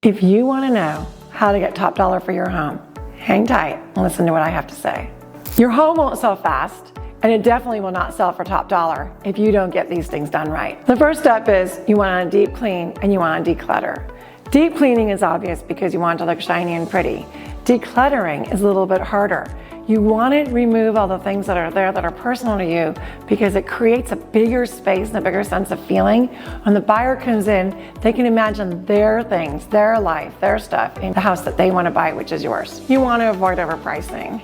If you want to know how to get top dollar for your home, hang tight and listen to what I have to say. Your home won't sell fast, and it definitely will not sell for top dollar if you don't get these things done right. The first step is you want to deep clean and you want to declutter. Deep cleaning is obvious because you want it to look shiny and pretty. Decluttering is a little bit harder. You want to remove all the things that are there that are personal to you because it creates a bigger space and a bigger sense of feeling. When the buyer comes in, they can imagine their things, their life, their stuff in the house that they want to buy, which is yours. You want to avoid overpricing.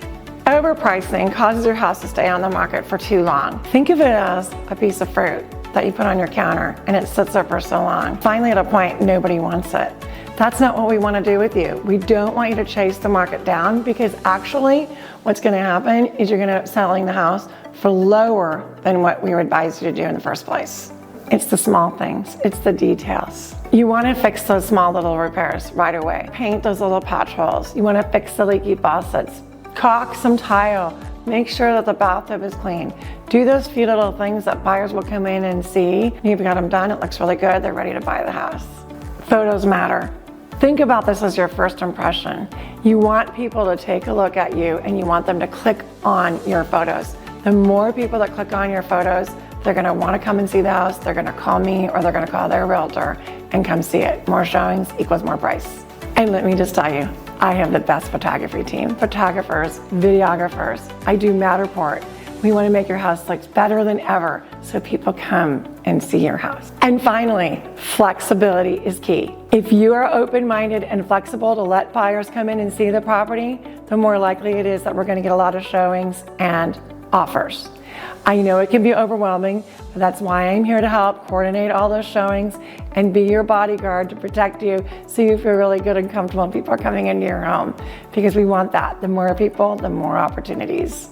Overpricing causes your house to stay on the market for too long. Think of it as a piece of fruit that you put on your counter and it sits there for so long. Finally, at a point, nobody wants it. That's not what we want to do with you. We don't want you to chase the market down because actually what's going to happen is you're going to end up selling the house for lower than what we would advise you to do in the first place. It's the small things. It's the details. You want to fix those small little repairs right away. Paint those little patch holes. You want to fix the leaky faucets. Caulk some tile. Make sure that the bathtub is clean. Do those few little things that buyers will come in and see. You've got them done. It looks really good. They're ready to buy the house. Photos matter. Think about this as your first impression. You want people to take a look at you and you want them to click on your photos. The more people that click on your photos, they're gonna wanna come and see the house, they're gonna call me or they're gonna call their realtor and come see it. More showings equals more price. And let me just tell you, I have the best photography team. Photographers, videographers. I do Matterport. We want to make your house look better than ever so people come and see your house. And finally, flexibility is key. If you are open-minded and flexible to let buyers come in and see the property, the more likely it is that we're going to get a lot of showings and offers. I know it can be overwhelming, but that's why I'm here to help coordinate all those showings and be your bodyguard to protect you so you feel really good and comfortable when people are coming into your home, because we want that. The more people, the more opportunities.